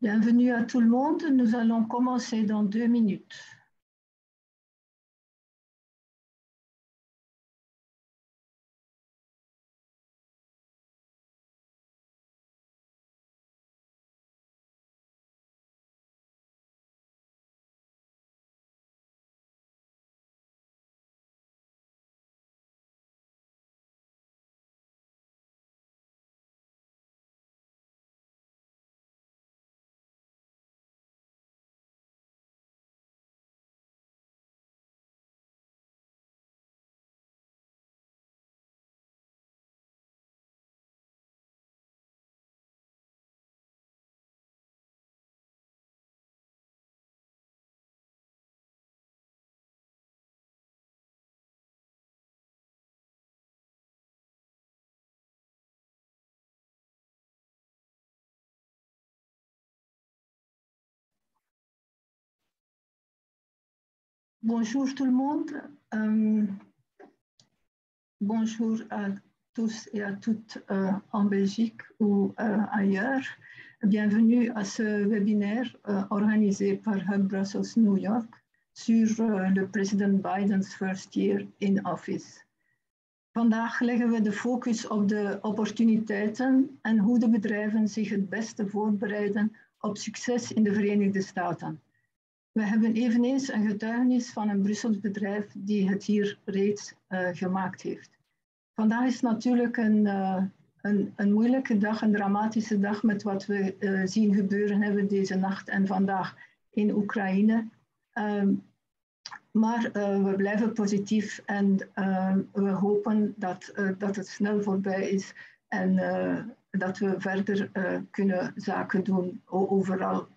Bienvenue à tout le monde. Nous allons commencer dans 2 minutes. Bonjour tout le monde. Bonjour à tous et à toutes en Belgique ou ailleurs. Bienvenue à ce webinaire organisé par Hub.brussels New York sur le president Biden's first year in office. Vandaag leggen we de focus op de opportuniteiten en hoe de bedrijven zich het beste voorbereiden op succes in de Verenigde Staten. We hebben eveneens een getuigenis van een Brussels bedrijf die het hier reeds gemaakt heeft. Vandaag is natuurlijk een moeilijke dag, een dramatische dag met wat we zien gebeuren hebben deze nacht en vandaag in Oekraïne. Maar we blijven positief en we hopen dat het snel voorbij is en dat we verder kunnen zaken doen overal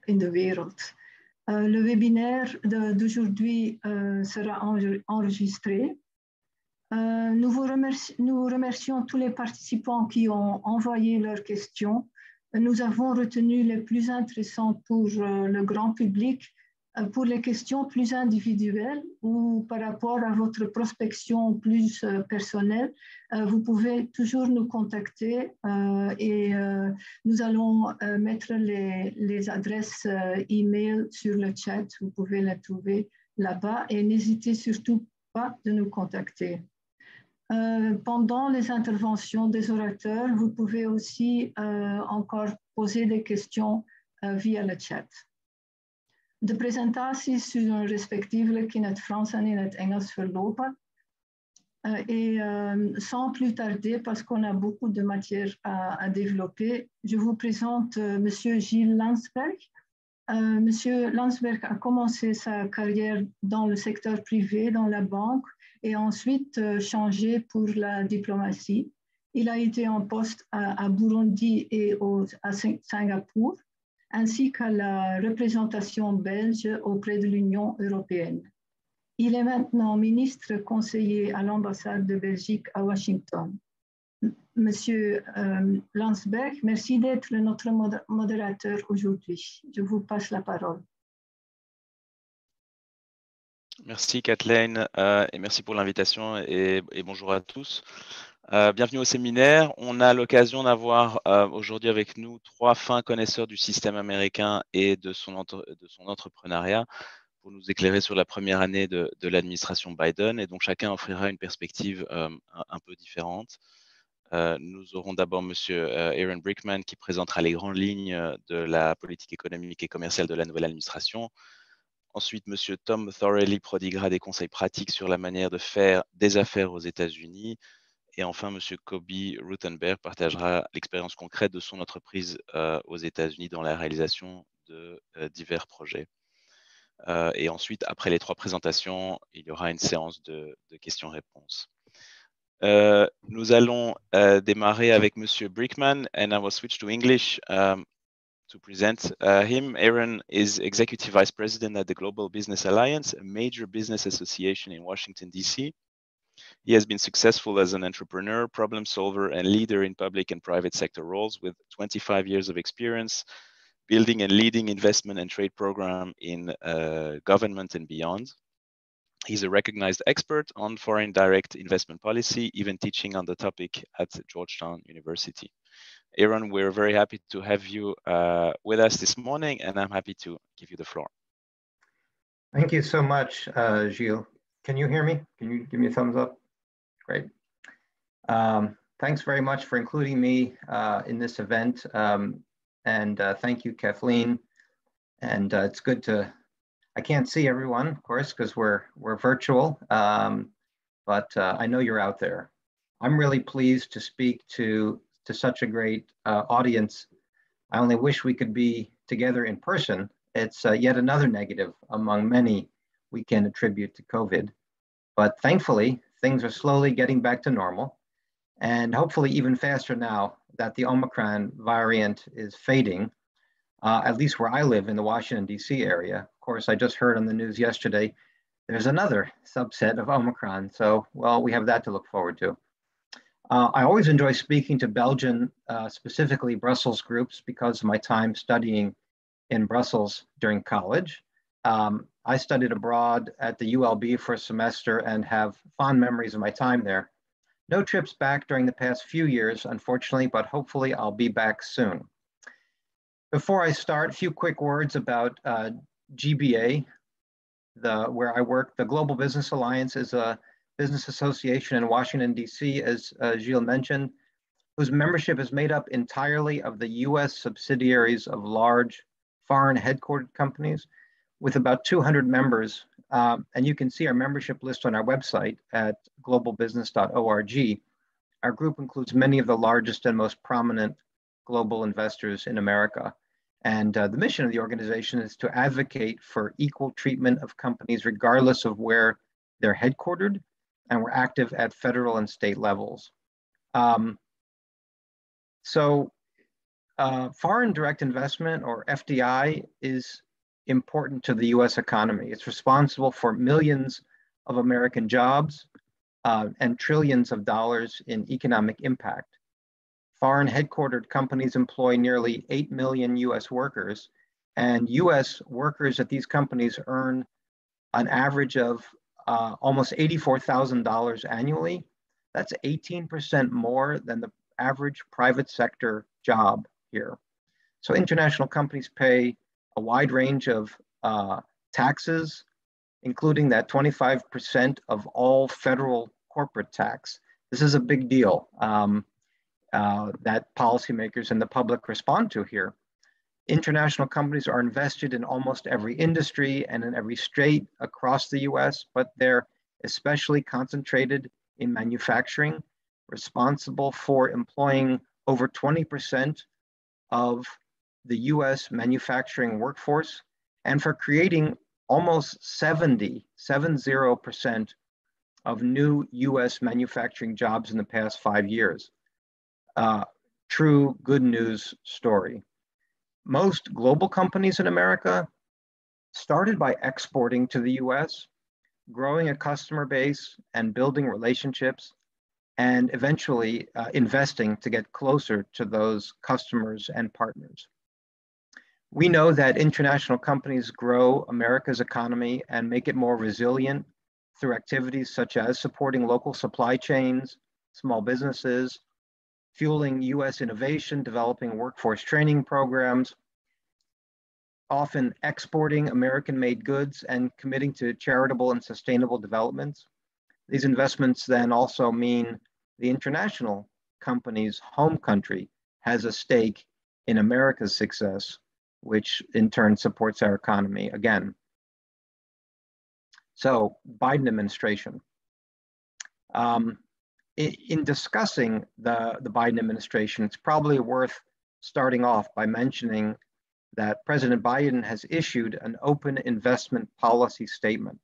in de wereld. Le webinaire d'aujourd'hui sera enregistré. Nous remercions tous les participants qui ont envoyé leurs questions. Nous avons retenu les plus intéressantes pour le grand public. Pour les questions plus individuelles ou par rapport à votre prospection plus personnelle, vous pouvez toujours nous contacter et nous allons mettre les adresses e-mail sur le chat. Vous pouvez les trouver là-bas et n'hésitez surtout pas de nous contacter. Pendant les interventions des orateurs, vous pouvez aussi encore poser des questions via le chat. De presentaties zullen respectievelijk in het Frans en in het Engels verlopen. Et sans plus tarder, parce qu'on a beaucoup de matière à développer, je vous présente Monsieur Gilles Landsberg. Monsieur Landsberg a commencé sa carrière dans le secteur privé, dans la banque, et ensuite changé pour la diplomatie. Il a été en poste à Burundi et à Singapour, ainsi qu'à la représentation belge auprès de l'Union européenne. Il est maintenant ministre conseiller à l'ambassade de Belgique à Washington. Monsieur Landsberg, merci d'être notre modérateur aujourd'hui. Je vous passe la parole. Merci Kathleen et merci pour l'invitation et bonjour à tous. Bienvenue au séminaire. On a l'occasion d'avoir aujourd'hui avec nous 3 fins connaisseurs du système américain et de son entrepreneuriat pour nous éclairer sur la première année de l'administration Biden et donc chacun offrira une perspective un peu différente. Nous aurons d'abord Monsieur Aaron Brickman qui présentera les grandes lignes de la politique économique et commerciale de la nouvelle administration. Ensuite, Monsieur Tom Thorelly prodiguera des conseils pratiques sur la manière de faire des affaires aux États-Unis. Et enfin, Monsieur Kobe Rutenberg partagera l'expérience concrète de son entreprise aux États-Unis dans la réalisation de divers projets. Et ensuite, après les 3 présentations, il y aura une séance de questions-réponses. Nous allons démarrer avec Monsieur Brickman, and I will switch to English to present him. Aaron is Executive Vice President at the Global Business Alliance, a major business association in Washington, D.C. He has been successful as an entrepreneur, problem solver, and leader in public and private sector roles with 25 years of experience building and leading investment and trade program in government and beyond. He's a recognized expert on foreign direct investment policy, even teaching on the topic at Georgetown University. Aaron, we're very happy to have you with us this morning, and I'm happy to give you the floor. Thank you so much, Gilles. Can you hear me? Can you give me a thumbs up? Great. Thanks very much for including me in this event. And thank you, Kathleen. And it's good to, I can't see everyone, of course, because we're virtual, but I know you're out there. I'm really pleased to speak to such a great audience. I only wish we could be together in person. It's yet another negative among many we can attribute to COVID. But thankfully, things are slowly getting back to normal, and hopefully even faster now that the Omicron variant is fading, at least where I live in the Washington, D.C. area. Of course, I just heard on the news yesterday, there's another subset of Omicron. So, well, we have that to look forward to. I always enjoy speaking to Belgian, specifically Brussels groups, because of my time studying in Brussels during college. I studied abroad at the ULB for a semester and have fond memories of my time there. No trips back during the past few years, unfortunately, but hopefully I'll be back soon. Before I start, a few quick words about GBA, where I work. The Global Business Alliance is a business association in Washington, D.C., as Gilles mentioned, whose membership is made up entirely of the U.S. subsidiaries of large foreign headquartered companies, with about 200 members. And you can see our membership list on our website at globalbusiness.org. Our group includes many of the largest and most prominent global investors in America. And the mission of the organization is to advocate for equal treatment of companies regardless of where they're headquartered, and we're active at federal and state levels. Foreign direct investment, or FDI, is important to the US economy. It's responsible for millions of American jobs and trillions of dollars in economic impact. Foreign headquartered companies employ nearly 8 million US workers, and US workers at these companies earn an average of almost $84,000 annually. That's 18% more than the average private sector job here. So international companies pay a wide range of taxes, including that 25% of all federal corporate tax. This is a big deal that policymakers and the public respond to here. International companies are invested in almost every industry and in every state across the US, but they're especially concentrated in manufacturing, responsible for employing over 20% of the US manufacturing workforce, and for creating almost 70% of new US manufacturing jobs in the past 5 years. True good news story. Most global companies in America started by exporting to the US, growing a customer base and building relationships, and eventually investing to get closer to those customers and partners. We know that international companies grow America's economy and make it more resilient through activities such as supporting local supply chains, small businesses, fueling US innovation, developing workforce training programs, often exporting American-made goods, and committing to charitable and sustainable developments. These investments then also mean the international company's home country has a stake in America's success, which in turn supports our economy again. So, Biden administration. In discussing the Biden administration, it's probably worth starting off by mentioning that President Biden has issued an open investment policy statement.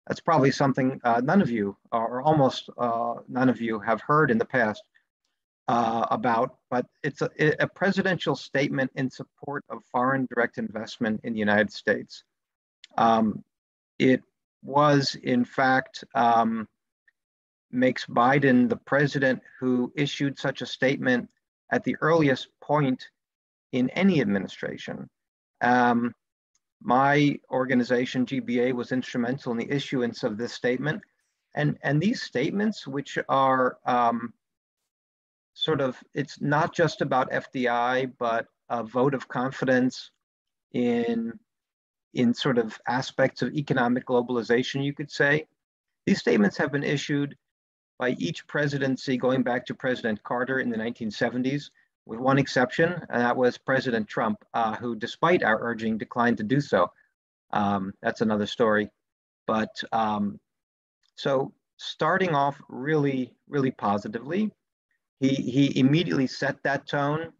That's probably something none of you, or almost none of you, have heard in the past about, but it's a presidential statement in support of foreign direct investment in the United States. It was, in fact, makes Biden the president who issued such a statement at the earliest point in any administration. My organization, GBA, was instrumental in the issuance of this statement. And these statements, which are it's not just about FDI, but a vote of confidence in sort of aspects of economic globalization, you could say. These statements have been issued by each presidency going back to President Carter in the 1970s, with one exception, and that was President Trump, who, despite our urging, declined to do so. That's another story. But so starting off really, really positively, he immediately set that tone,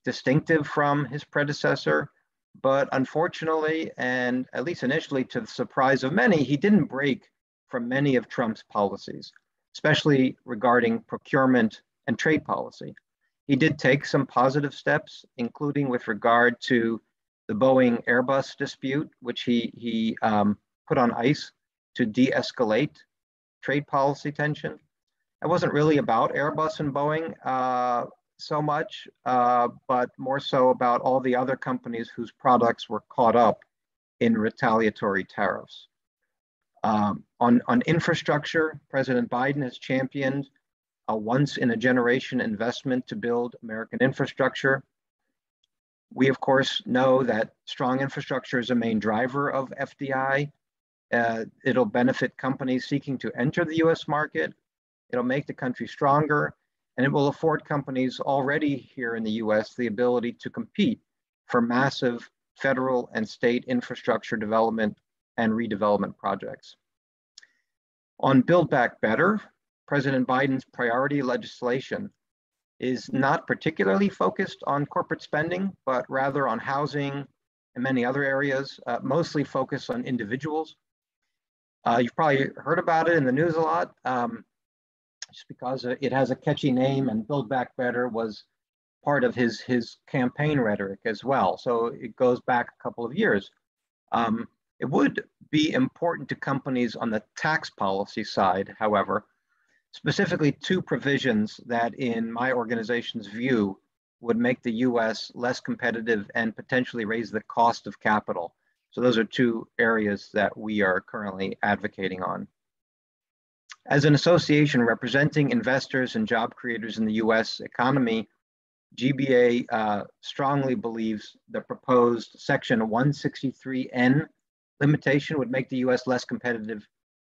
distinctive from his predecessor. But unfortunately, and at least initially to the surprise of many, he didn't break from many of Trump's policies, especially regarding procurement and trade policy. He did take some positive steps, including with regard to the Boeing Airbus dispute, which he put on ice to de-escalate trade policy tension. It wasn't really about Airbus and Boeing so much, but more so about all the other companies whose products were caught up in retaliatory tariffs. On infrastructure, President Biden has championed a once-in-a-generation investment to build American infrastructure. We, of course, know that strong infrastructure is a main driver of FDI. It'll benefit companies seeking to enter the US market. It'll make the country stronger, and it will afford companies already here in the US the ability to compete for massive federal and state infrastructure development and redevelopment projects. On Build Back Better, President Biden's priority legislation is not particularly focused on corporate spending, but rather on housing and many other areas, mostly focused on individuals. You've probably heard about it in the news a lot, just because it has a catchy name, and Build Back Better was part of his campaign rhetoric as well. So it goes back a couple of years. It would be important to companies on the tax policy side, however, specifically two provisions that, in my organization's view, would make the US less competitive and potentially raise the cost of capital. So those are two areas that we are currently advocating on. As an association representing investors and job creators in the US economy, GBA strongly believes the proposed Section 163N limitation would make the US less competitive,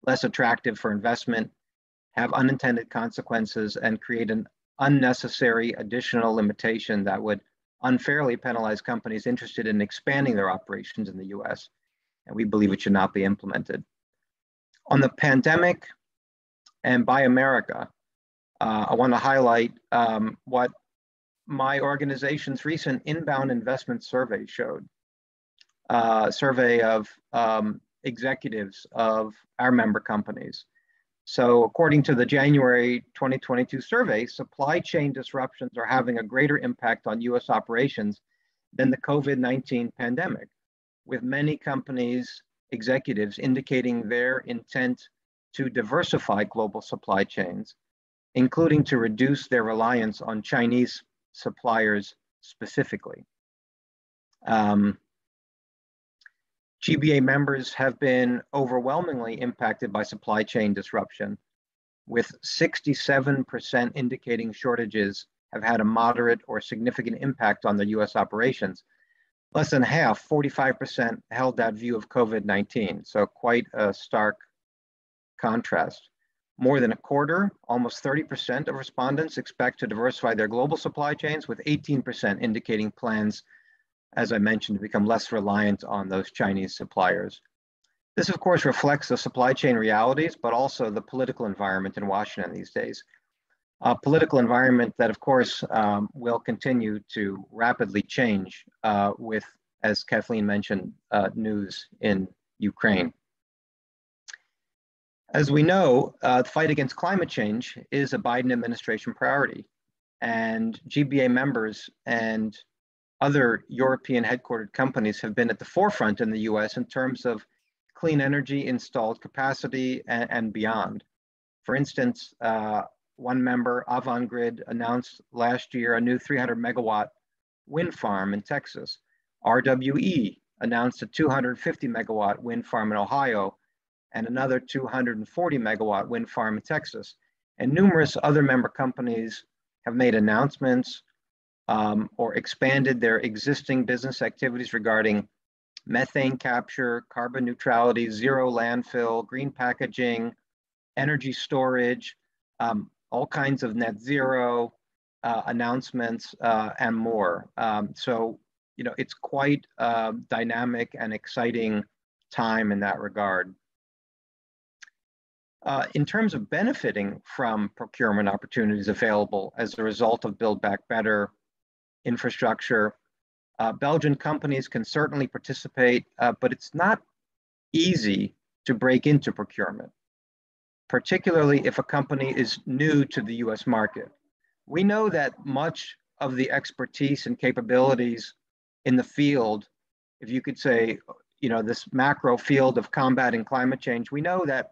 less attractive for investment, have unintended consequences, and create an unnecessary additional limitation that would unfairly penalize companies interested in expanding their operations in the US. And we believe it should not be implemented. On the pandemic and Buy America, I want to highlight what my organization's recent inbound investment survey showed. A survey of executives of our member companies. So according to the January 2022 survey, supply chain disruptions are having a greater impact on US operations than the COVID-19 pandemic, with many companies' executives indicating their intent to diversify global supply chains, including to reduce their reliance on Chinese suppliers specifically. GBA members have been overwhelmingly impacted by supply chain disruption, with 67% indicating shortages have had a moderate or significant impact on their US operations. Less than half, 45%, held that view of COVID-19, so quite a stark contrast. More than a quarter, almost 30% of respondents expect to diversify their global supply chains, with 18% indicating plans, as I mentioned, to become less reliant on those Chinese suppliers. This, of course, reflects the supply chain realities, but also the political environment in Washington these days. A political environment that, of course, will continue to rapidly change with, as Kathleen mentioned, news in Ukraine. As we know, the fight against climate change is a Biden administration priority, and GBA members and other European headquartered companies have been at the forefront in the US in terms of clean energy installed capacity and beyond. For instance, one member, Avangrid, announced last year a new 300 megawatt wind farm in Texas. RWE announced a 250 megawatt wind farm in Ohio and another 240 megawatt wind farm in Texas. And numerous other member companies have made announcements or expanded their existing business activities regarding methane capture, carbon neutrality, zero landfill, green packaging, energy storage, all kinds of net zero announcements and more. So, you know, it's quite a dynamic and exciting time in that regard. In terms of benefiting from procurement opportunities available as a result of Build Back Better infrastructure, Belgian companies can certainly participate, but it's not easy to break into procurement, particularly if a company is new to the US market. We know that much of the expertise and capabilities in the field, if you could say, you know, this macro field of combating climate change, we know that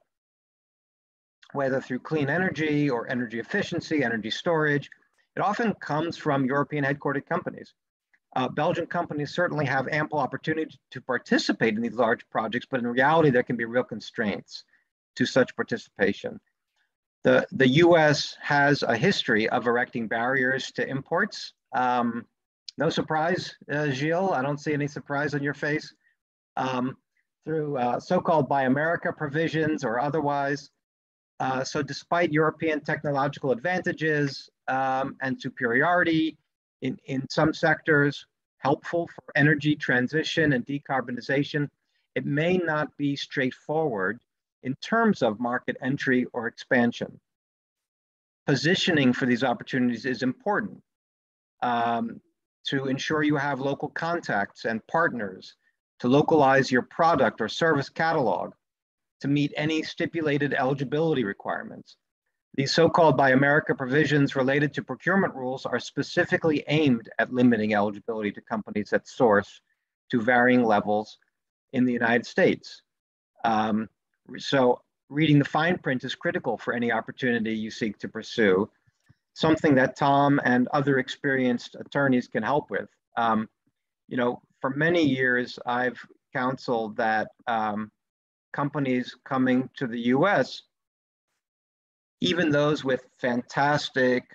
whether through clean energy or energy efficiency, energy storage, it often comes from European headquartered companies. Belgian companies certainly have ample opportunity to participate in these large projects, but in reality, there can be real constraints to such participation. The US has a history of erecting barriers to imports. No surprise, Gilles, I don't see any surprise on your face. Through so-called Buy America provisions or otherwise. So despite European technological advantages and superiority in some sectors, helpful for energy transition and decarbonization, it may not be straightforward in terms of market entry or expansion. Positioning for these opportunities is important to ensure you have local contacts and partners, to localize your product or service catalog, to meet any stipulated eligibility requirements. These so-called Buy America provisions related to procurement rules are specifically aimed at limiting eligibility to companies that source to varying levels in the United States. So reading the fine print is critical for any opportunity you seek to pursue, something that Tom and other experienced attorneys can help with. You know, for many years, I've counseled that companies coming to the US, even those with fantastic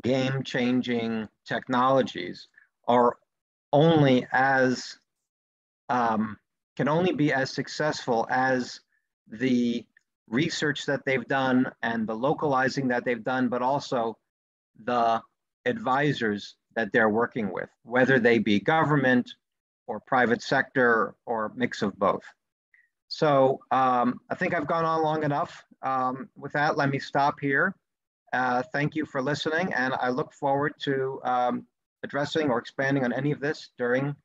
game-changing technologies, are only as can only be as successful as the research that they've done and the localizing that they've done, but also the advisors that they're working with, whether they be government or private sector or mix of both. So I think I've gone on long enough. With that, let me stop here. Thank you for listening, and I look forward to addressing or expanding on any of this during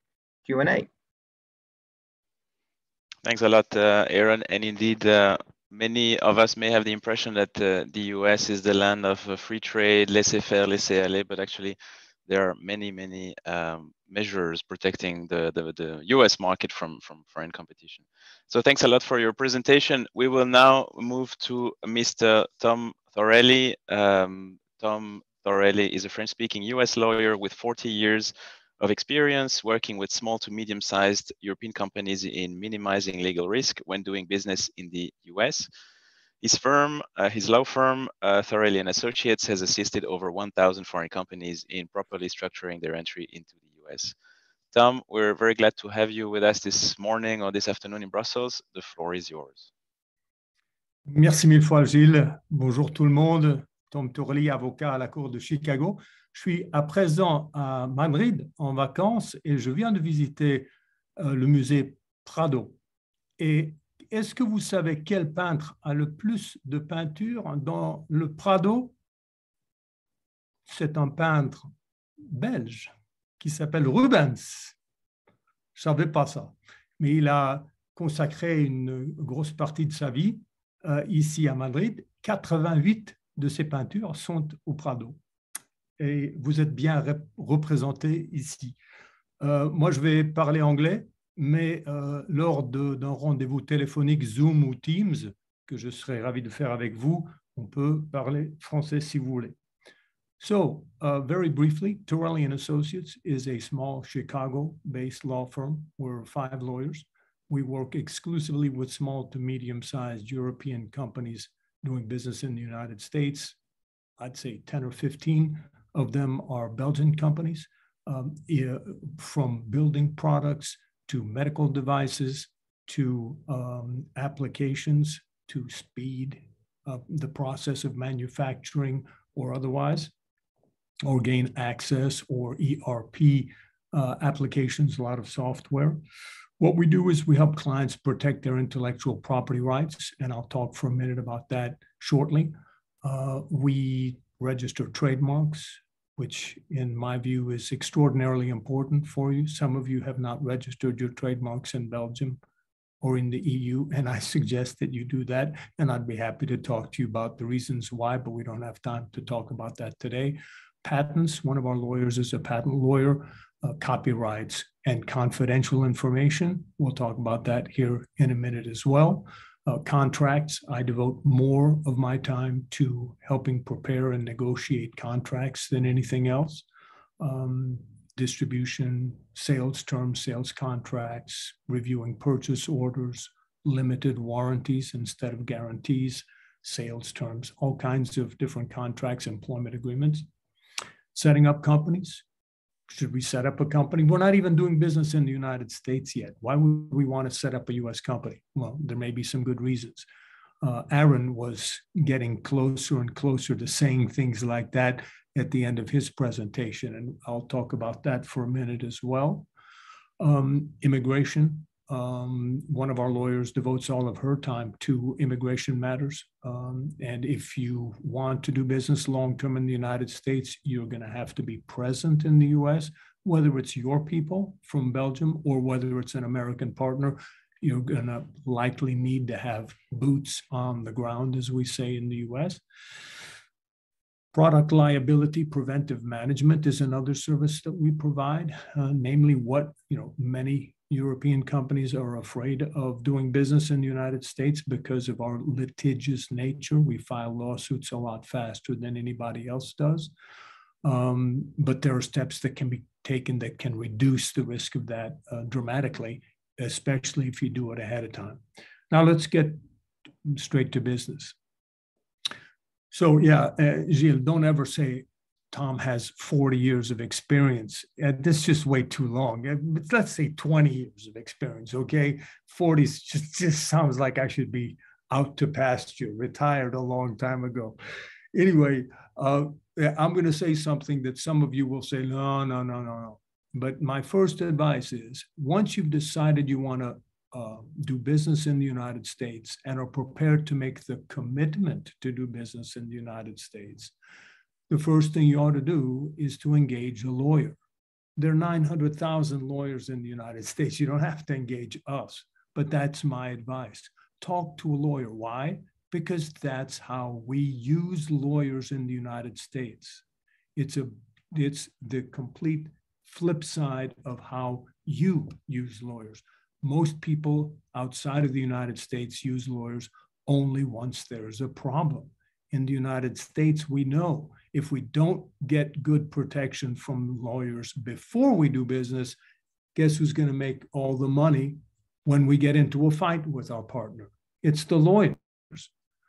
Q&A. Thanks a lot, Aaron. And indeed, many of us may have the impression that the US is the land of free trade, laissez-faire, laissez-aller, but actually there are many, many measures protecting the US market from foreign competition. So thanks a lot for your presentation. We will now move to Mr. Tom Thorelli. Tom Thorelli is a French-speaking US lawyer with 40 years of experience working with small to medium-sized European companies in minimizing legal risk when doing business in the US. His firm, his law firm, Aboutturalyon Associates, has assisted over 1,000 foreign companies in properly structuring their entry into the US. Tom, we're very glad to have you with us this morning or this afternoon in Brussels. The floor is yours. Merci mille fois, Gilles. Bonjour tout le monde. Tom Thorelli, avocat à la Cour de Chicago. Je suis à présent à Madrid en vacances et je viens de visiter le musée Prado. Et est-ce que vous savez quel peintre a le plus de peintures dans le Prado? C'est un peintre belge qui s'appelle Rubens. Je ne savais pas ça, mais il a consacré une grosse partie de sa vie ici à Madrid. 88 de ses peintures sont au Prado. Et vous êtes bien représentés ici. Moi, je vais parler anglais, mais lors d'un rendez-vous téléphonique Zoom ou Teams, que je serai ravi de faire avec vous, on peut parler français si vous voulez. So, very briefly, Aboutturalyon Associates is a small Chicago-based law firm. We're 5 lawyers. We work exclusively with small to medium-sized European companies doing business in the United States, I'd say 10 or 15 of them are Belgian companies, from building products to medical devices to applications to speed the process of manufacturing or otherwise, or gain access, or ERP applications, a lot of software. What we do is we help clients protect their intellectual property rights, and I'll talk for a minute about that shortly. We register trademarks, which in my view is extraordinarily important for you. Some of you have not registered your trademarks in Belgium or in the EU, and I suggest that you do that, and I'd be happy to talk to you about the reasons why, but we don't have time to talk about that today. Patents, one of our lawyers is a patent lawyer. Copyrights and confidential information, we'll talk about that here in a minute as well. Contracts, I devote more of my time to helping prepare and negotiate contracts than anything else. Distribution, sales terms, sales contracts, reviewing purchase orders, limited warranties instead of guarantees, sales terms, all kinds of different contracts, employment agreements. Setting up companies. Should we set up a company? We're not even doing business in the United States yet. Why would we want to set up a US company? Well, there may be some good reasons. Aaron was getting closer and closer to saying things like that at the end of his presentation, and I'll talk about that for a minute as well. Immigration. One of our lawyers devotes all of her time to immigration matters. And if you want to do business long-term in the United States, you're going to have to be present in the US, whether it's your people from Belgium or whether it's an American partner. You're going to likely need to have boots on the ground, as we say in the US. Product liability preventive management is another service that we provide, namely what many European companies are afraid of doing business in the United States because of our litigious nature. We file lawsuits a lot faster than anybody else does. But there are steps that can be taken that can reduce the risk of that dramatically, especially if you do it ahead of time. Now let's get straight to business. So yeah, Gilles, don't ever say Tom has 40 years of experience. This is just way too long. Let's say 20 years of experience, okay? 40 just sounds like I should be out to pasture, retired a long time ago. Anyway, I'm going to say something that some of you will say, no. But my first advice is, once you've decided you want to do business in the United States and are prepared to make the commitment to do business in the United States, the first thing you ought to do is to engage a lawyer. There are 900,000 lawyers in the United States. You don't have to engage us, but that's my advice. Talk to a lawyer. Why? Because that's how we use lawyers in the United States. It's the complete flip side of how you use lawyers. Most people outside of the United States use lawyers only once there's a problem. In the United States, we know if we don't get good protection from lawyers before we do business, guess who's going to make all the money when we get into a fight with our partner? It's the lawyers.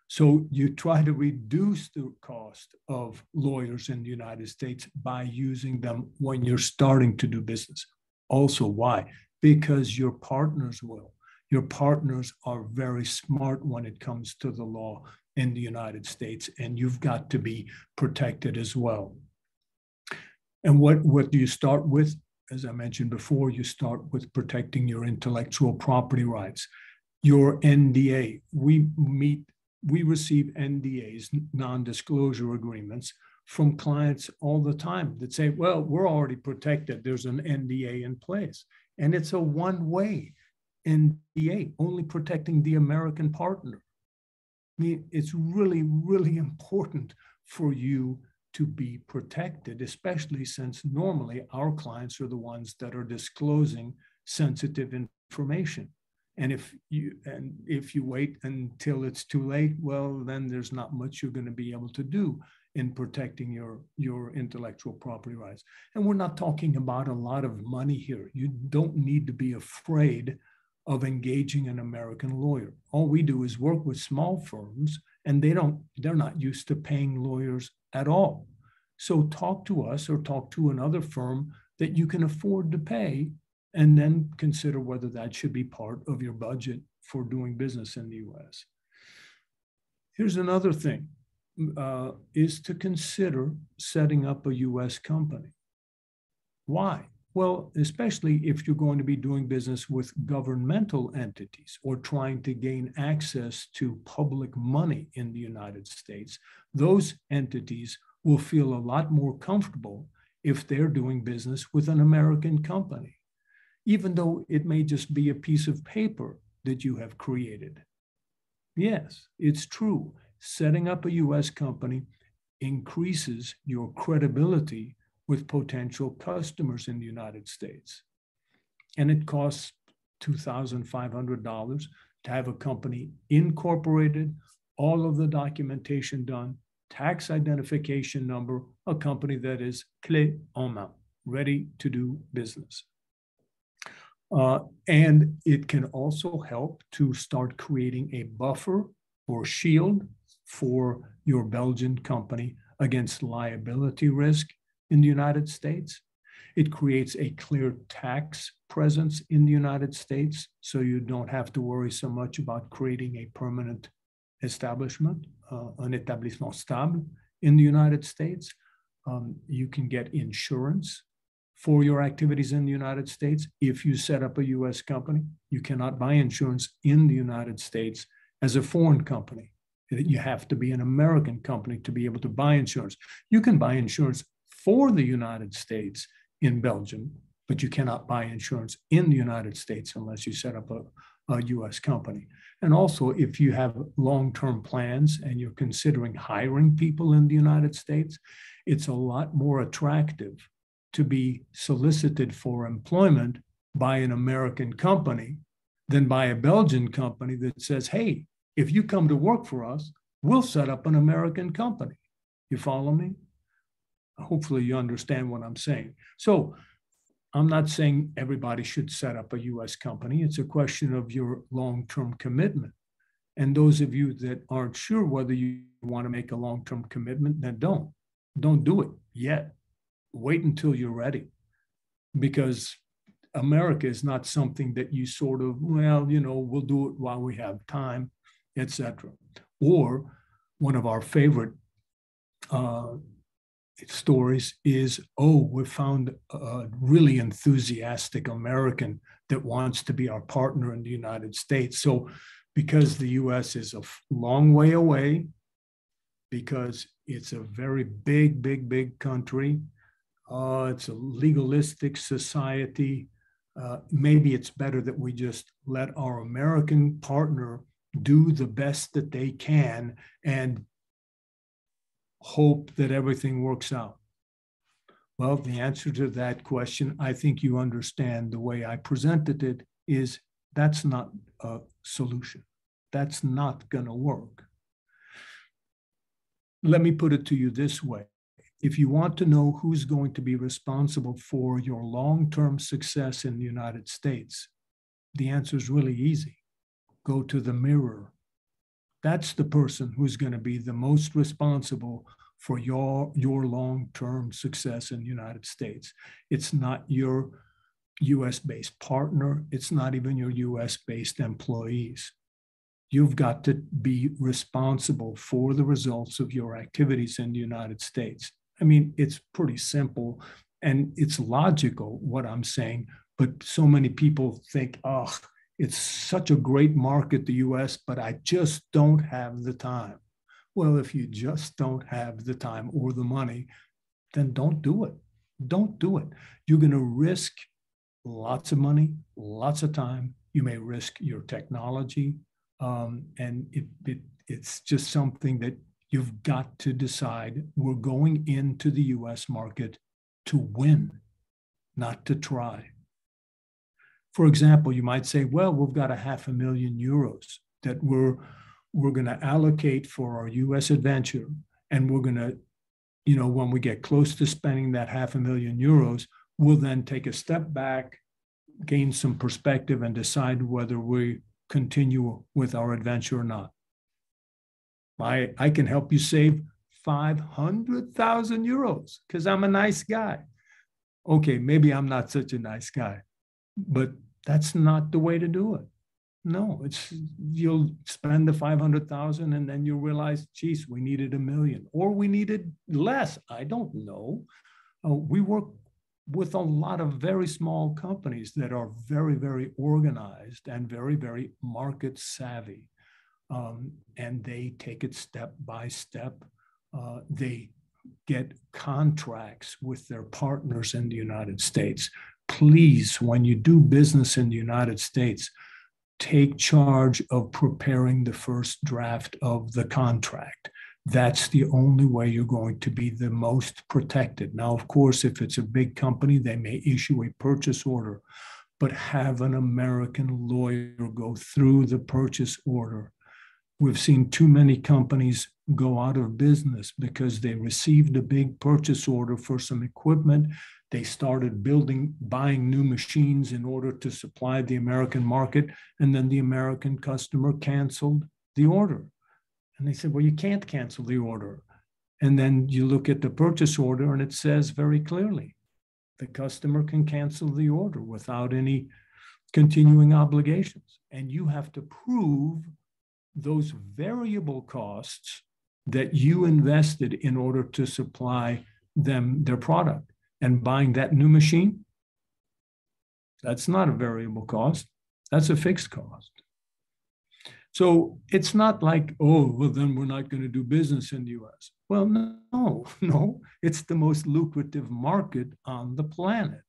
So you try to reduce the cost of lawyers in the United States by using them when you're starting to do business. Also, why? Because your partners will. Your partners are very smart when it comes to the law in the United States, and you've got to be protected as well. And what do you start with? As I mentioned before, you start with protecting your intellectual property rights. Your NDA, we receive NDAs, non-disclosure agreements, from clients all the time that say, well, we're already protected. There's an NDA in place. And it's a one-way NDA, only protecting the American partner. I mean, it's really, really important for you to be protected, especially since normally our clients are the ones that are disclosing sensitive information. And if you wait until it's too late, well, then there's not much you're going to be able to do in protecting your intellectual property rights. And we're not talking about a lot of money here. You don't need to be afraid of engaging an American lawyer. All we do is work with small firms and they're not used to paying lawyers at all. So talk to us or talk to another firm that you can afford to pay, and then consider whether that should be part of your budget for doing business in the US. Here's another thing, is to consider setting up a US company. Why? Well, especially if you're going to be doing business with governmental entities or trying to gain access to public money in the United States, those entities will feel a lot more comfortable if they're doing business with an American company, even though it may just be a piece of paper that you have created. Yes, it's true. Setting up a US company increases your credibility with potential customers in the United States. And it costs $2,500 to have a company incorporated, all of the documentation done, tax identification number, a company that is clé en main, ready to do business. And it can also help to start creating a buffer or shield for your Belgian company against liability risk in the United States. It creates a clear tax presence in the United States, so you don't have to worry so much about creating a permanent establishment, un établissement stable in the United States. You can get insurance for your activities in the United States. If you set up a US company, you cannot buy insurance in the United States as a foreign company. You have to be an American company to be able to buy insurance. You can buy insurance for the United States in Belgium, but you cannot buy insurance in the United States unless you set up a US company. And also, if you have long-term plans and you're considering hiring people in the United States, it's a lot more attractive to be solicited for employment by an American company than by a Belgian company that says, hey, if you come to work for us, we'll set up an American company. You follow me? Hopefully you understand what I'm saying. So I'm not saying everybody should set up a US company. It's a question of your long-term commitment. And those of you that aren't sure whether you want to make a long-term commitment, then don't do it yet. Wait until you're ready, because America is not something that you sort of, well, you know, we'll do it while we have time, etc. Or one of our favorite stories is, oh, we found a really enthusiastic American that wants to be our partner in the United States. So because the US is a long way away, because it's a very big country, it's a legalistic society, maybe it's better that we just let our American partner do the best that they can and hope that everything works out. Well, the answer to that question, I think you understand the way I presented it, is that's not a solution. That's not going to work. Let me put it to you this way. If you want to know who's going to be responsible for your long-term success in the United States, the answer is really easy. Go to the mirror. That's the person who's going to be the most responsible for your long-term success in the United States. It's not your US-based partner. It's not even your US-based employees. You've got to be responsible for the results of your activities in the United States. I mean, it's pretty simple and it's logical what I'm saying, but so many people think, oh, it's such a great market, the US, but I just don't have the time. Well, if you just don't have the time or the money, then don't do it. Don't do it. You're going to risk lots of money, lots of time. You may risk your technology. And it's just something that you've got to decide. We're going into the US market to win, not to try. For example, you might say, well, we've got €500,000 that we're going to allocate for our US adventure. And we're going to, you know, when we get close to spending that €500,000, we'll then take a step back, gain some perspective, and decide whether we continue with our adventure or not. I can help you save 500,000 euros because I'm a nice guy. Okay, maybe I'm not such a nice guy, but that's not the way to do it. No, you'll spend the 500,000 and then you'll realize, geez, we needed $1 million or we needed less. I don't know. We work with a lot of very small companies that are very, very organized and very, very market savvy. And they take it step by step. They get contracts with their partners in the United States. Please, when you do business in the United States, take charge of preparing the first draft of the contract. That's the only way you're going to be the most protected. Now, of course, if it's a big company, they may issue a purchase order, but have an American lawyer go through the purchase order. We've seen too many companies go out of business because they received a big purchase order for some equipment. They started buying new machines in order to supply the American market, and then the American customer canceled the order. And they said, well, you can't cancel the order. And then you look at the purchase order and it says very clearly, the customer can cancel the order without any continuing obligations. And you have to prove those variable costs that you invested in order to supply them their product. And buying that new machine, that's not a variable cost. That's a fixed cost. So it's not like, oh, well, then we're not going to do business in the US. Well, no, it's the most lucrative market on the planet.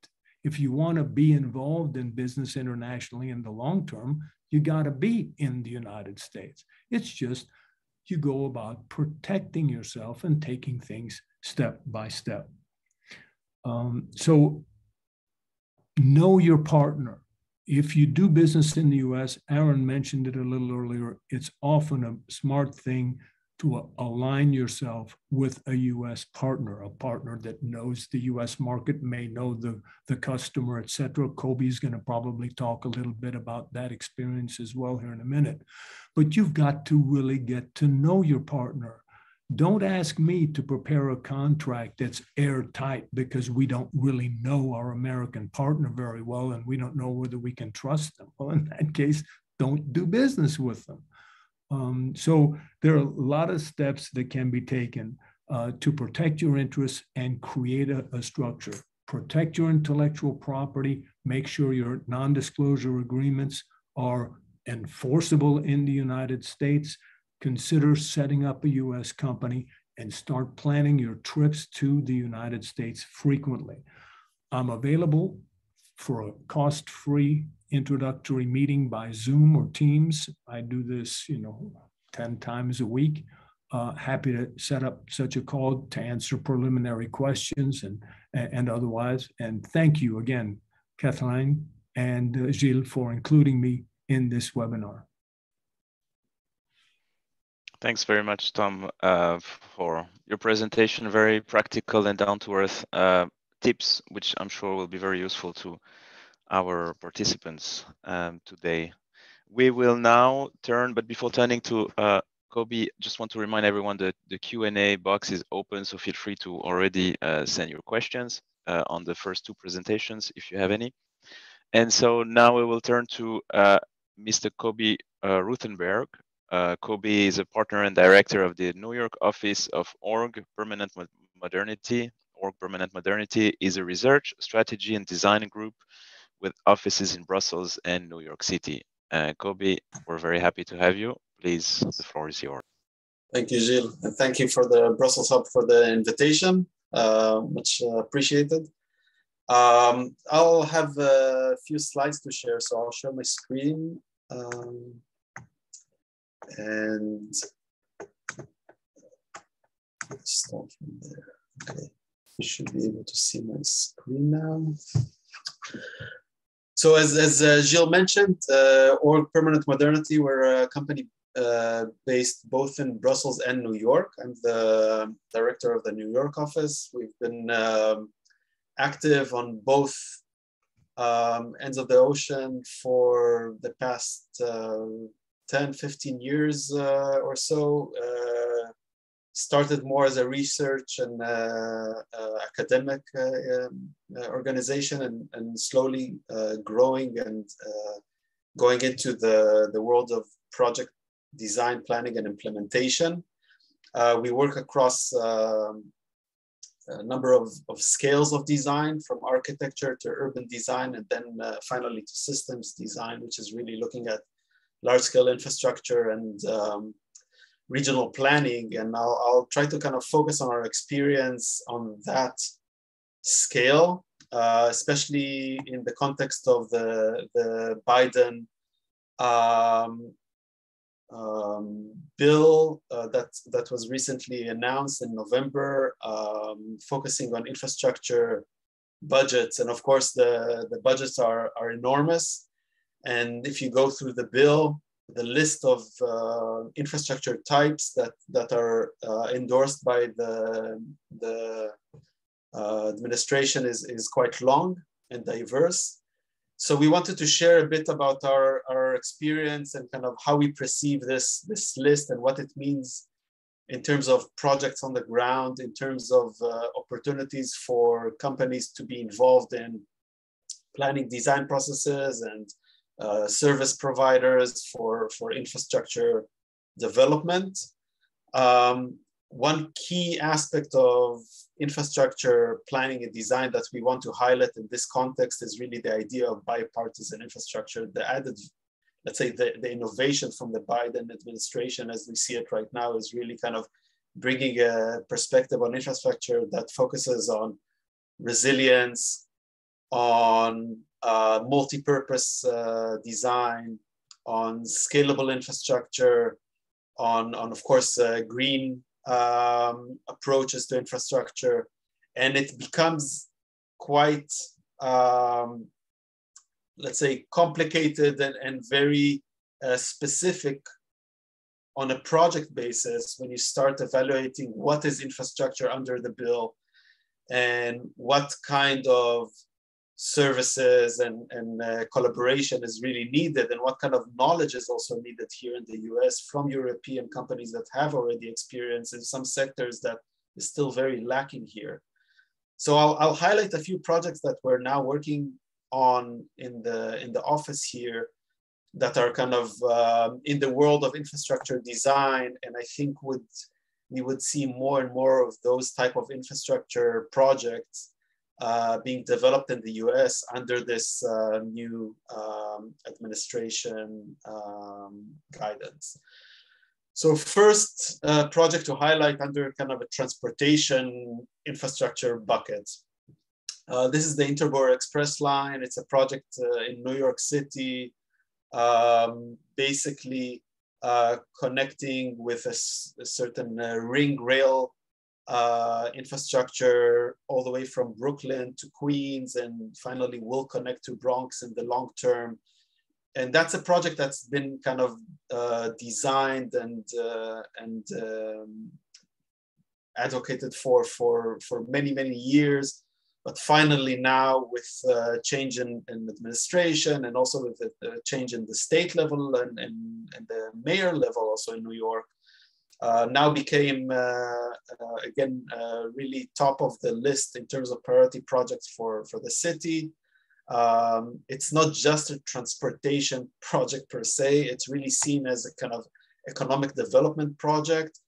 If you want to be involved in business internationally in the long term, you got to be in the United States. It's just you go about protecting yourself and taking things step by step. So know your partner. If you do business in the US, Aaron mentioned it a little earlier, it's often a smart thing to align yourself with a US partner, a partner that knows the US market, may know the customer, et cetera. Kobe's going to probably talk a little bit about that experience as well here in a minute. But you've got to really get to know your partner. Don't ask me to prepare a contract that's airtight because we don't really know our American partner very well and we don't know whether we can trust them. Well, in that case, don't do business with them. So there are a lot of steps that can be taken to protect your interests and create a structure. Protect your intellectual property, make sure your non-disclosure agreements are enforceable in the United States. Consider setting up a US company and start planning your trips to the United States frequently. I'm available for a cost-free introductory meeting by Zoom or Teams. I do this, 10 times a week. Happy to set up such a call to answer preliminary questions and otherwise. And thank you again, Kathleen and Gilles, for including me in this webinar. Thanks very much, Tom, for your presentation. Very practical and down-to-earth tips, which I'm sure will be very useful to our participants today. We will now turn, but before turning to Kobe, just want to remind everyone that the Q&A box is open, so feel free to already send your questions on the first two presentations if you have any. And so now we will turn to Mr. Kobe Ruthenberg. Kobe is a partner and director of the New York office of Org Permanent Modernity. Org Permanent Modernity is a research, strategy, and design group with offices in Brussels and New York City. Kobe, we're very happy to have you. Please, the floor is yours. Thank you, Gilles, and thank you for the Brussels Hub for the invitation. Much appreciated. I'll have a few slides to share, so I'll share my screen. And start from there. Okay, you should be able to see my screen now. So as Gilles mentioned, Org Permanent Modernity, we're a company based both in Brussels and New York. I'm the director of the New York office. We've been active on both ends of the ocean for the past 10, 15 years or so. started more as a research and academic organization, and slowly growing and going into the world of project design, planning, and implementation. We work across a number of scales of design, from architecture to urban design, and then finally to systems design, which is really looking at large-scale infrastructure and regional planning. And I'll try to kind of focus on our experience on that scale, especially in the context of the Biden bill that was recently announced in November, focusing on infrastructure budgets. And of course, the budgets are enormous. And if you go through the bill, the list of infrastructure types that are endorsed by the administration is quite long and diverse. So we wanted to share a bit about our experience and kind of how we perceive this list and what it means in terms of projects on the ground, in terms of opportunities for companies to be involved in planning design processes and service providers for infrastructure development. One key aspect of infrastructure planning and design that we want to highlight in this context is really the idea of bipartisan infrastructure. The added, let's say, the innovation from the Biden administration as we see it right now is really kind of bringing a perspective on infrastructure that focuses on resilience, on multi-purpose design, on scalable infrastructure, on of course, green approaches to infrastructure. And it becomes quite, let's say, complicated and very specific on a project basis when you start evaluating what is infrastructure under the bill and what kind of services and collaboration is really needed, and what kind of knowledge is also needed here in the US from European companies that have already experience in some sectors that is still very lacking here. So I'll highlight a few projects that we're now working on in the office here that are kind of in the world of infrastructure design, and I think we would see more and more of those type of infrastructure projects being developed in the US under this new administration guidance. So first project to highlight under kind of a transportation infrastructure bucket. This is the interbore express line. It's a project in New York City, basically connecting with a certain ring rail infrastructure all the way from Brooklyn to Queens, and finally will connect to Bronx in the long term. And that's a project that's been kind of designed and advocated for many, many years. But finally now with change in administration, and also with the change in the state level and the mayor level also in New York, now became, again, really top of the list in terms of priority projects for the city. It's not just a transportation project per se, it's really seen as a kind of economic development project.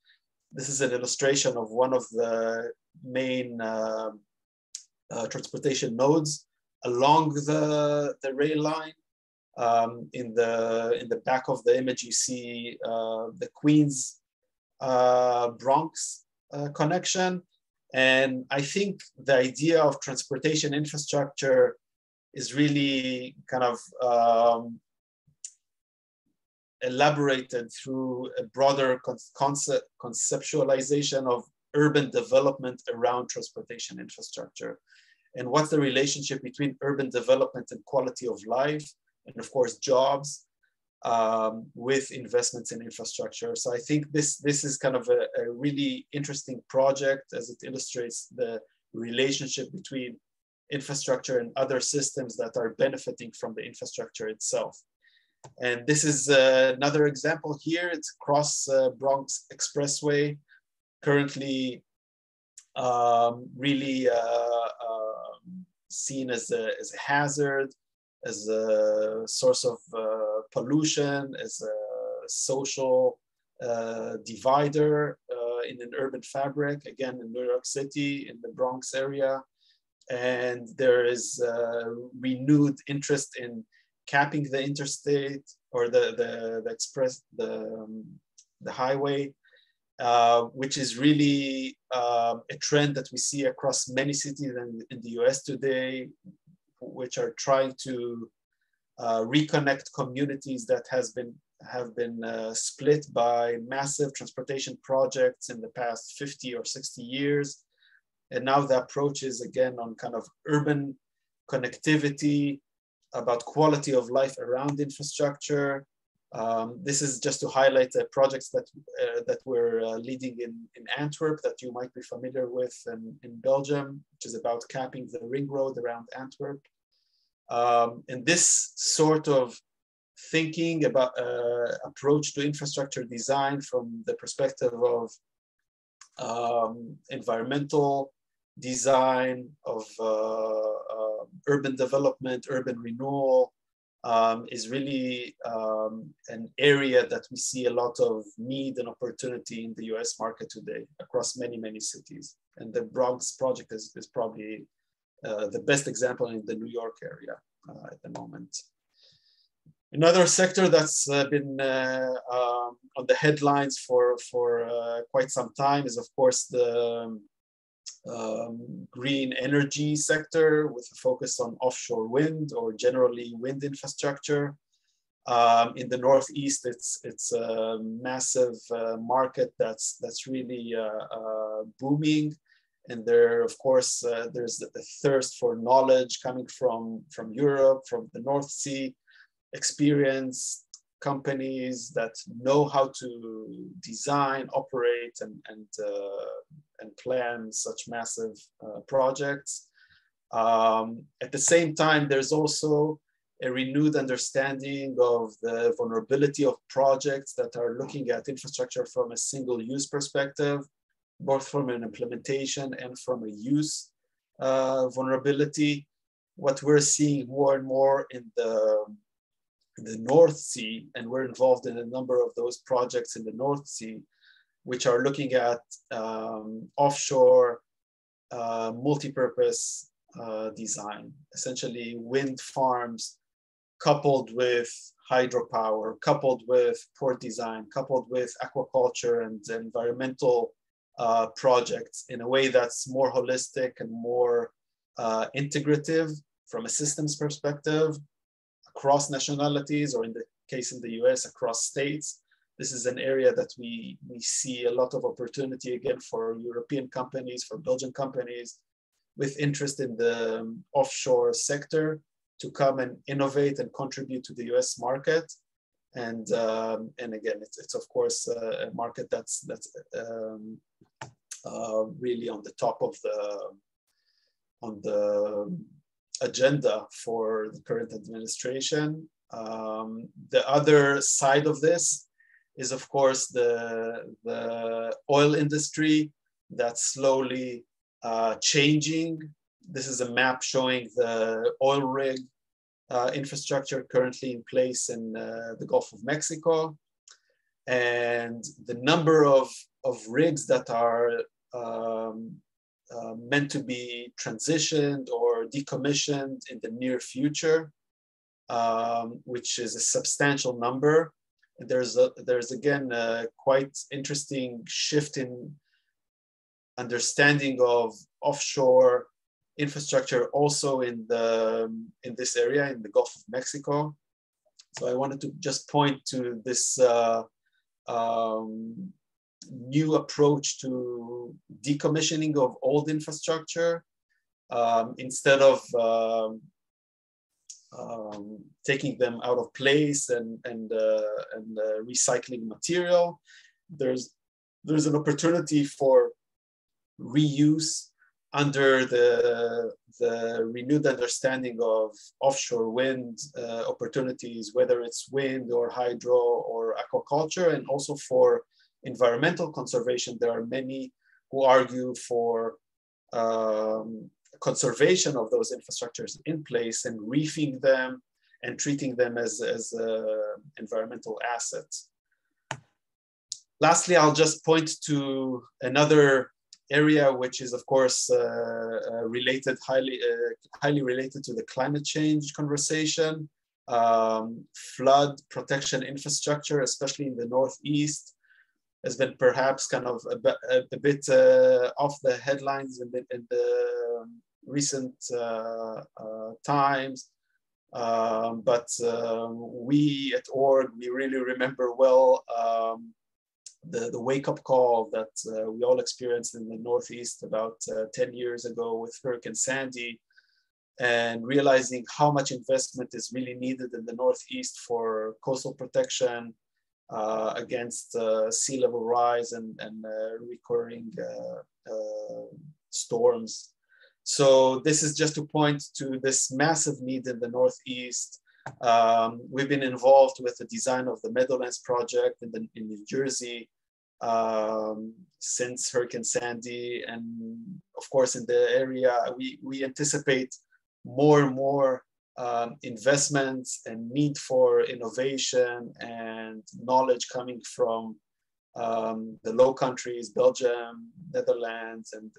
This is an illustration of one of the main transportation nodes along the rail line. In the back of the image, you see the Queens Bronx connection. And I think the idea of transportation infrastructure is really kind of elaborated through a broader conceptualization of urban development around transportation infrastructure. And what's the relationship between urban development and quality of life, and of course jobs, with investments in infrastructure. So I think this is kind of a really interesting project as it illustrates the relationship between infrastructure and other systems that are benefiting from the infrastructure itself. And this is another example here. It's across Bronx expressway. currently really seen as a hazard, as a source of pollution, as a social divider in an urban fabric, again in New York City, in the Bronx area. And there is renewed interest in capping the interstate or the highway, which is really a trend that we see across many cities in the US today, which are trying to reconnect communities that have been split by massive transportation projects in the past 50 or 60 years. And now the approach is again on kind of urban connectivity, about quality of life around infrastructure. This is just to highlight the projects that we're leading in Antwerp that you might be familiar with in Belgium, which is about capping the ring road around Antwerp. And this sort of thinking about approach to infrastructure design from the perspective of environmental design, of urban development, urban renewal, is really an area that we see a lot of need and opportunity in the US market today across many, many cities. And the Bronx project is probably the best example in the New York area at the moment. Another sector that's been on the headlines for quite some time is, of course, the green energy sector, with a focus on offshore wind, or generally wind infrastructure. In the Northeast, it's a massive market that's really booming. And there, of course, there's a thirst for knowledge coming from Europe, from the North Sea, experienced companies that know how to design, operate, and plan such massive projects. At the same time, there's also a renewed understanding of the vulnerability of projects that are looking at infrastructure from a single-use perspective, both from an implementation and from a use vulnerability. What we're seeing more and more in the North Sea, and we're involved in a number of those projects in the North Sea, which are looking at offshore multi-purpose design, essentially wind farms coupled with hydropower, coupled with port design, coupled with aquaculture and environmental projects in a way that's more holistic and more integrative from a systems perspective, across nationalities, or in the case in the US, across states. This is an area that we see a lot of opportunity, again, for European companies, for Belgian companies with interest in the offshore sector to come and innovate and contribute to the US market. And again, it's of course a market that's really on the top of the agenda for the current administration. The other side of this is, of course, the oil industry that's slowly changing. This is a map showing the oil rig infrastructure currently in place in the Gulf of Mexico. And the number of rigs that are meant to be transitioned or decommissioned in the near future, which is a substantial number. And there's again a quite interesting shift in understanding of offshore infrastructure also in this area, in the Gulf of Mexico. So I wanted to just point to this new approach to decommissioning of old infrastructure. Instead of taking them out of place and recycling material, there's an opportunity for reuse under the renewed understanding of offshore wind opportunities, whether it's wind or hydro or aquaculture, and also for environmental conservation, there are many who argue for conservation of those infrastructures in place and reefing them and treating them as environmental assets. Lastly, I'll just point to another area which is, of course, highly related to the climate change conversation. Flood protection infrastructure, especially in the Northeast, has been perhaps kind of a bit off the headlines in the recent times. But we at ORG, we really remember well the wake-up call that we all experienced in the Northeast about 10 years ago with Hurricane Sandy, and realizing how much investment is really needed in the Northeast for coastal protection against sea level rise and recurring storms. So this is just to point to this massive need in the Northeast. We've been involved with the design of the Meadowlands project in New Jersey since Hurricane Sandy. And of course, in the area, we anticipate more and more investments and need for innovation and knowledge coming from the Low Countries, Belgium, Netherlands, and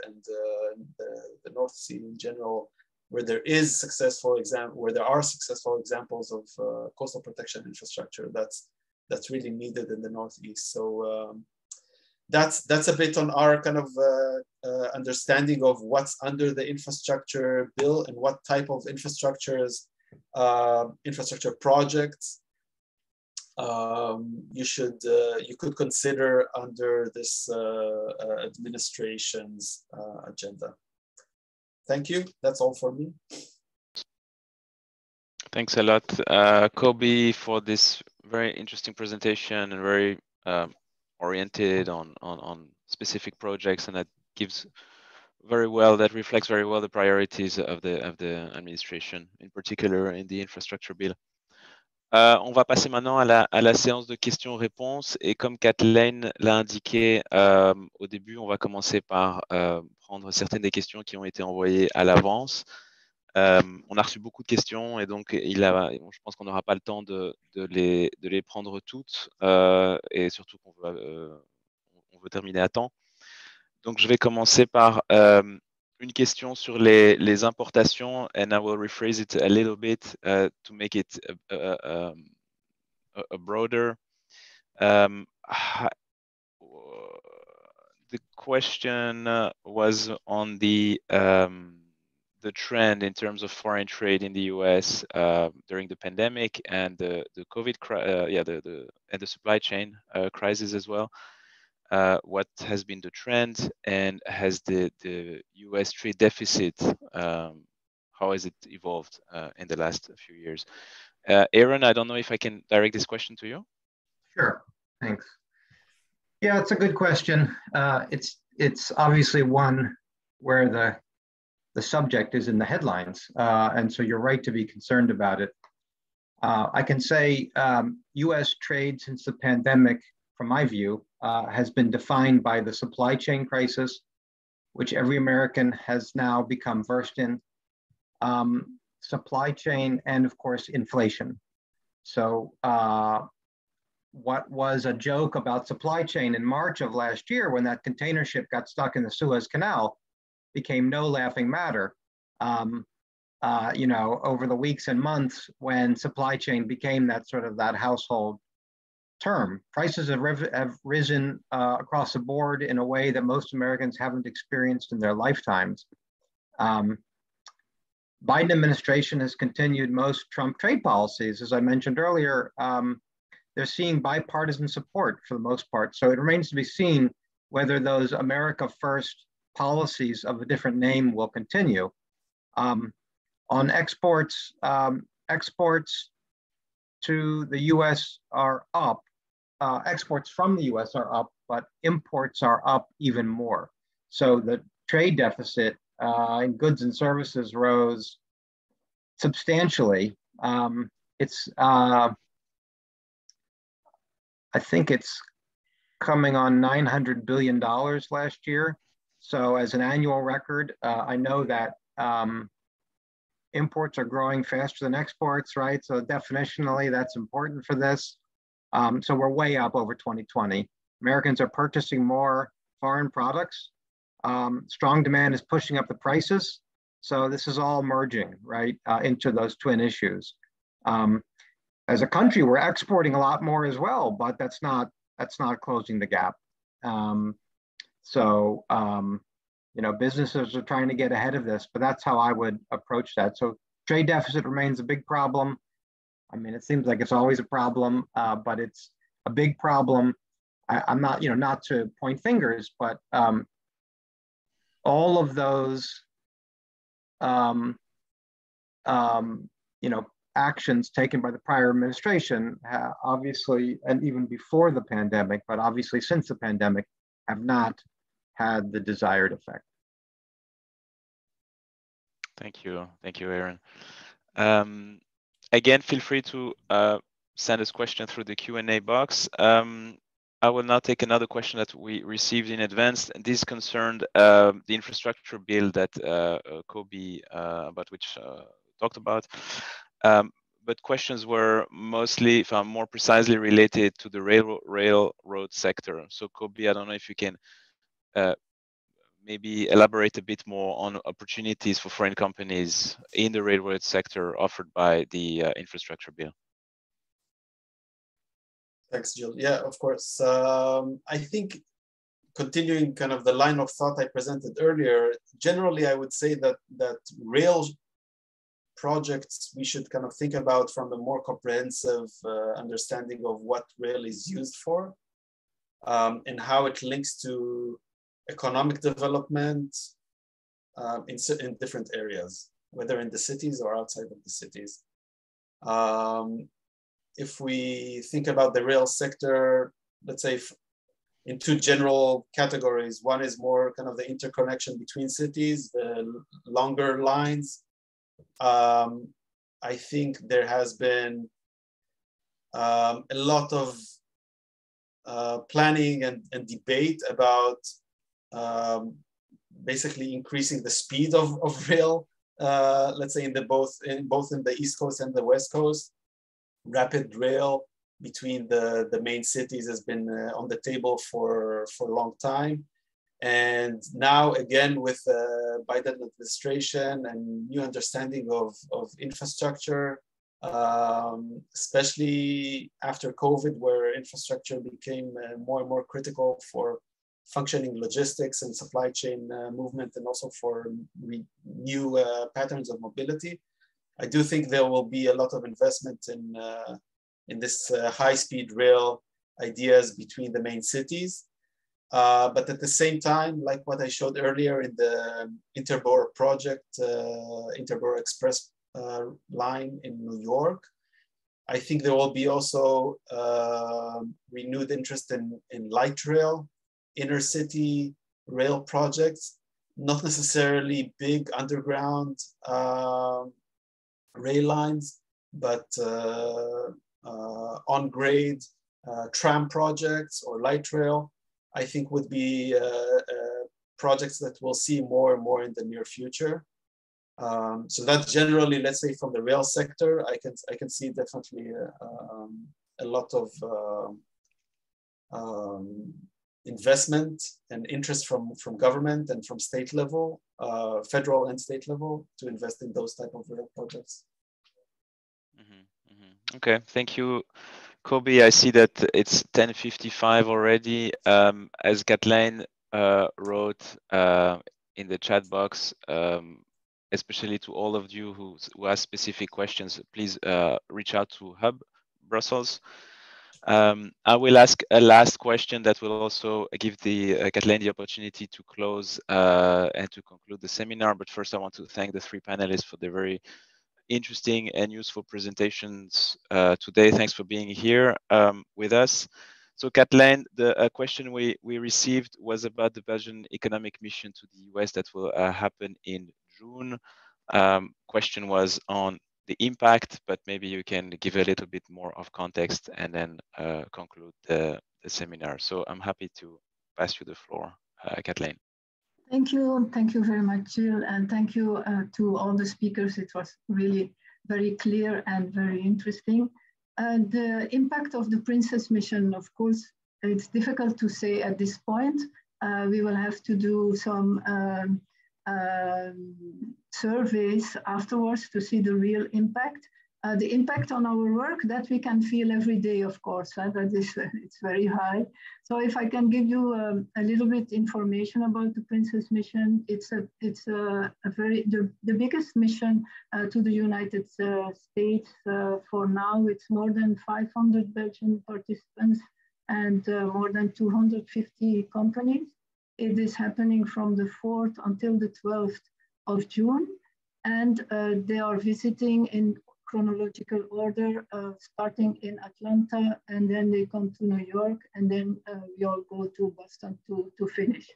the North Sea in general, where there are successful examples of coastal protection infrastructure that's really needed in the Northeast. So that's a bit on our kind of understanding of what's under the infrastructure bill and what type of infrastructure projects you could consider under this administration's agenda. Thank you. That's all for me. Thanks a lot, Kobe, for this very interesting presentation and very oriented on specific projects, and that reflects very well the priorities of the administration, in particular in the infrastructure bill. On va passer maintenant à la séance de questions-réponses, et comme Kathleen l'a indiqué au début, on va commencer par prendre certaines des questions qui ont été envoyées à l'avance. On a reçu beaucoup de questions et donc je pense qu'on n'aura pas le temps de les prendre toutes et surtout qu'on veut terminer à temps. Donc je vais commencer par une question sur les importations, and I will rephrase it a little bit to make it a broader. The question was on the trend in terms of foreign trade in the US during the pandemic and the COVID, and the supply chain crisis as well. What has been the trend, and has the US trade deficit, how has it evolved in the last few years? Aaron, I don't know if I can direct this question to you. Sure, thanks. Yeah, it's a good question. It's obviously one where the subject is in the headlines, and so you're right to be concerned about it. I can say US trade since the pandemic, from my view, has been defined by the supply chain crisis, which every American has now become versed in, supply chain, and of course, inflation. So what was a joke about supply chain in March of last year, when that container ship got stuck in the Suez Canal, became no laughing matter, over the weeks and months when supply chain became that household term. Prices have risen across the board in a way that most Americans haven't experienced in their lifetimes. Biden administration has continued most Trump trade policies. As I mentioned earlier, they're seeing bipartisan support for the most part. So it remains to be seen whether those America First policies of a different name will continue. On exports, exports to the US are up. Exports from the US are up, but imports are up even more. So the trade deficit in goods and services rose substantially. I think it's coming on $900 billion last year. So as an annual record, I know that imports are growing faster than exports, right? So definitionally, that's important for this. So we're way up over 2020. Americans are purchasing more foreign products. Strong demand is pushing up the prices. So this is all merging, right, into those twin issues. As a country, we're exporting a lot more as well, but that's not closing the gap. You know, businesses are trying to get ahead of this, but that's how I would approach that. So trade deficit remains a big problem. I mean, it seems like it's always a problem, but it's a big problem. I'm not, you know, not to point fingers, but all of those, you know, actions taken by the prior administration, obviously, and even before the pandemic, but obviously since the pandemic, have not had the desired effect. Thank you, Aaron. Again, feel free to send us questions through the Q&A box. I will now take another question that we received in advance. This concerned the infrastructure bill that Kobe, about which talked about. But questions were mostly, if I'm more precisely, related to the railroad sector. So Kobe, I don't know if you can maybe elaborate a bit more on opportunities for foreign companies in the railroad sector offered by the infrastructure bill. Thanks, Jill. Yeah, of course. I think continuing kind of the line of thought I presented earlier, generally I would say that rail projects we should kind of think about from a more comprehensive understanding of what rail is used for and how it links to economic development in different areas, whether in the cities or outside of the cities. If we think about the rail sector, let's say in two general categories, one is more kind of the interconnection between cities, the longer lines. I think there has been a lot of planning and debate about basically increasing the speed of rail, let's say both in the East Coast and the West Coast. Rapid rail between the main cities has been on the table for a long time. And now again, with the Biden administration and new understanding of infrastructure, especially after COVID, where infrastructure became more and more critical for functioning logistics and supply chain movement, and also for new patterns of mobility. I do think there will be a lot of investment in this high-speed rail ideas between the main cities. But at the same time, like what I showed earlier in the interbore project, interbore express line in New York, I think there will be also renewed interest in light rail, inner city rail projects, not necessarily big underground rail lines, but on-grade tram projects or light rail, I think would be projects that we'll see more and more in the near future. So that's generally, let's say, from the rail sector, I can see definitely a lot of investment and interest from government and from state level, federal and state level, to invest in those type of rail projects. Okay, thank you, Kobe. I see that it's 10:55 already. As Kathleen wrote in the chat box, especially to all of you who have specific questions, please reach out to hub.brussels. I will ask a last question that will also give Kathleen the opportunity to close and to conclude the seminar. But first, I want to thank the three panelists for their very interesting and useful presentations today. Thanks for being here with us. So Kathleen, the question we received was about the Belgian economic mission to the US that will happen in June. Question was on the impact, but maybe you can give a little bit more of context and then conclude the seminar. So I'm happy to pass you the floor, Kathleen. Thank you very much, Jill, and thank you to all the speakers. It was really very clear and very interesting. The impact of the Princess mission, of course, it's difficult to say at this point. We will have to do some surveys afterwards to see the real impact. The impact on our work that we can feel every day, of course, that is, it's very high. So if I can give you a little bit information about the Princess mission, it's the biggest mission to the United States for now. It's more than 500 Belgian participants and more than 250 companies. It is happening from the 4th until the 12th of June, and they are visiting in chronological order, starting in Atlanta, and then they come to New York, and then we all go to Boston to finish.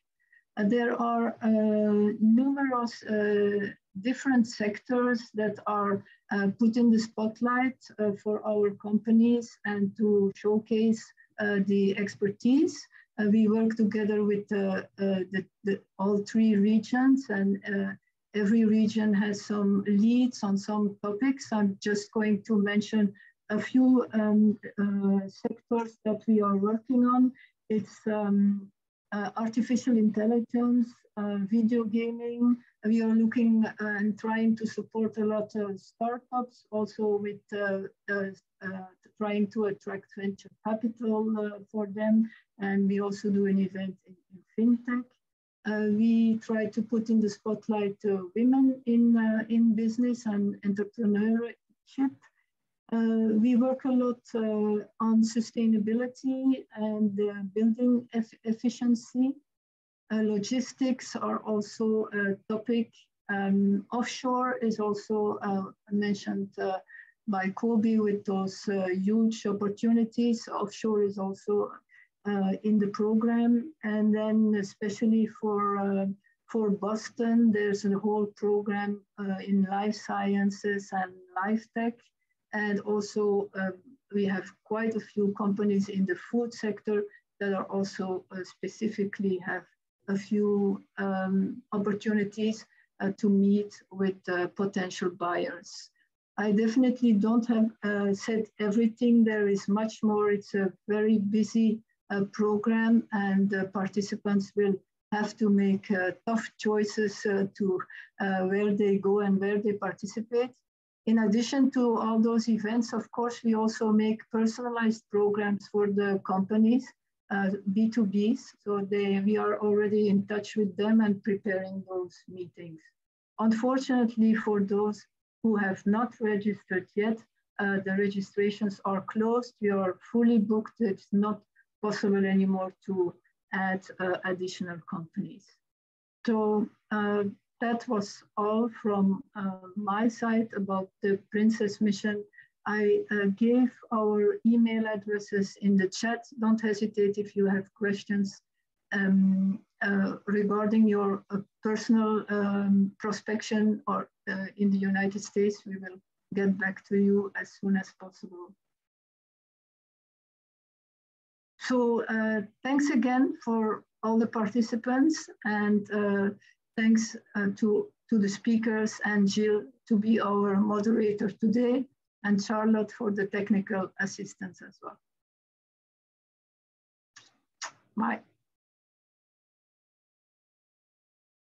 There are numerous different sectors that are put in the spotlight for our companies and to showcase the expertise. We work together with all three regions, and every region has some leads on some topics. I'm just going to mention a few sectors that we are working on. It's artificial intelligence, video gaming. We are looking and trying to support a lot of startups, also with trying to attract venture capital for them. And we also do an event in fintech. We try to put in the spotlight women in business and entrepreneurship. We work a lot on sustainability and building efficiency. Logistics are also a topic. Offshore is also mentioned by Kobe with those huge opportunities. Offshore is also in the program, and then especially for Boston, there's a whole program in life sciences and life tech, and also we have quite a few companies in the food sector that are also specifically have a few opportunities to meet with potential buyers. I definitely don't have said everything. There is much more. It's a very busy program, and participants will have to make tough choices to where they go and where they participate. In addition to all those events, of course, we also make personalized programs for the companies, B2Bs. So we are already in touch with them and preparing those meetings. Unfortunately, for those who have not registered yet, the registrations are closed. We are fully booked. It's not possible anymore to add additional companies. So that was all from my side about the Princess mission. I gave our email addresses in the chat. Don't hesitate if you have questions regarding your personal prospection or in the United States. We will get back to you as soon as possible. So thanks again for all the participants, and thanks to the speakers and Jill to be our moderator today, and Charlotte for the technical assistance as well. Bye.